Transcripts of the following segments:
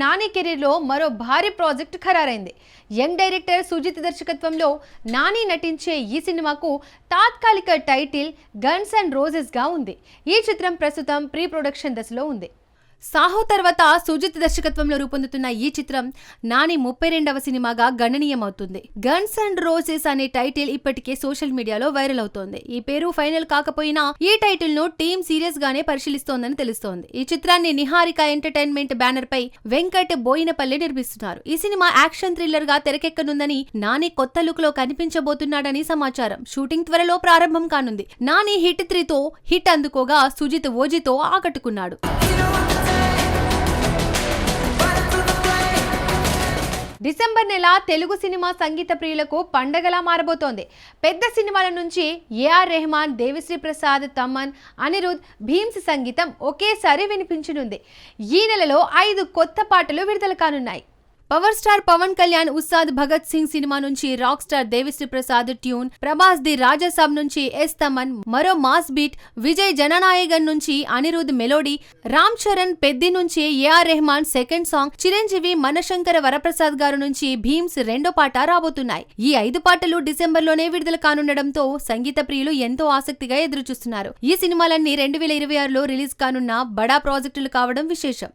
Nani career లో మరో భారీ ప్రాజెక్ట్ ఖరారైంది. యంగ్ డైరెక్టర్ సుజిత్ దర్శకత్వంలో నాని నటించే ఈ సినిమాకు తాత్కాలిక టైటిల్ గన్స్ అండ్ రోజెస్ గా ఉంది. ఈ చిత్రం ప్రస్తుతం ప్రీ ప్రొడక్షన్ దశలో ఉంది. సాహో తర్వాత సుజిత్ దర్శకత్వంలో రూపొందుతున్న ఈ చిత్రం నాని 32వ సినిమాగా గణనీయమవుతుంది. గన్స్ అండ్ రోజెస్ అనే టైటిల్ ఇప్పటికే సోషల్ మీడియాలో వైరల్ అవుతోంది. ఈ పేరు ఫైనల్ కాకపోయినా ఈ టైటిల్ ను టీమ్ సీరియస్ గానే పరిశీలిస్తోందని తెలుస్తోంది. ఈ చిత్రాన్ని నిహారిక ఎంటర్టైన్మెంట్ బ్యానర్ పై వెంకట్ బోయినపల్లి నిర్మిస్తున్నారు. ఈ సినిమా యాక్షన్ థ్రిల్లర్ గా తెరకెక్కనుందని, నాని కొత్త లుక్ లో కనిపించబోతున్నాడని సమాచారం. షూటింగ్ త్వరలో ప్రారంభం కానుంది. నాని హిట్ 3తో హిట్ అందుకోగా సుజిత్ ఓజితో ఆకట్టుకున్నాడు. డిసెంబర్ నెల తెలుగు సినిమా సంగీత ప్రియులకు పండగలా మారబోతోంది. పెద్ద సినిమాల నుంచి ఏఆర్ రెహమాన్, దేవిశ్రీ ప్రసాద్, తమన్, అనిరుద్, భీమ్స్ సంగీతం ఒకేసారి వినిపించనుంది. ఈ నెలలో 5 కొత్త పాటలు విడుదల కానున్నాయి. Power star Pawan Kalyan Ustaad Bhagat Singh cinema నుంచి rock star Devi Sri Prasad tune, Prabhas the Raja Saab నుంచి ఎస్ తమన్ మరో మాస్ బీట్, విజయ్ జననాయగన్ నుంచి అనిరుద్ మెలోడీ, రామ్ చరణ్ పెద్ది నుంచి A R Rahman second song, Chiranjeevi Mana Shankara Vara Prasad garu నుంచి భీమ్స్ రెండో పాట రాబోతున్నాయి. ఈ 5 పాటలు డిసెంబర్ లోనే విడుదల కానుండడంతో సంగీత ప్రియులు ఎంతో ఆసక్తిగా ఎదురుచూస్తున్నారు. ఈ సినిమాలన్నీ 2026లో రిలీజ్ కానున్న బడా ప్రాజెక్టులు కావడం విశేషం.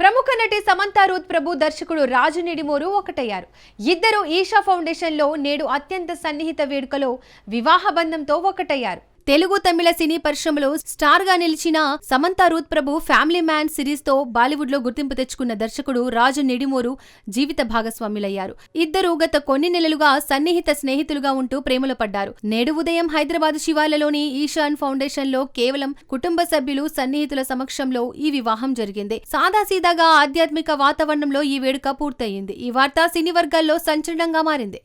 ప్రముఖ నటి సమంత రూత్ ప్రభు, దర్శకుడు రాజు నిడిమూరు ఒకటయ్యారు. ఇద్దరు ఈషా ఫౌండేషన్ లో నేడు అత్యంత సన్నిహిత వేడుకలో వివాహ బంధంతో ఒకటయ్యారు. తెలుగు తమిళ సినీ పరిశ్రమలో స్టార్ గా నిలిచిన సమంత రూత్ ప్రభు ఫ్యామిలీ మ్యాన్ సిరీస్ తో బాలీవుడ్ లో గుర్తింపు తెచ్చుకున్న దర్శకుడు రాజు నిడిమూరు జీవిత భాగస్వాములయ్యారు. ఇద్దరు గత కొన్ని నెలలుగా సన్నిహిత స్నేహితులుగా ఉంటూ ప్రేమలో పడ్డారు. నేడు ఉదయం హైదరాబాద్ శివార్లలోని ఈశాన్ ఫౌండేషన్ లో కేవలం కుటుంబ సభ్యులు, సన్నిహితుల సమక్షంలో ఈ వివాహం జరిగింది. సాదాసీదాగా ఆధ్యాత్మిక వాతావరణంలో ఈ వేడుక పూర్తయింది. ఈ వార్త సినీ వర్గాల్లో సంచలనంగా మారింది.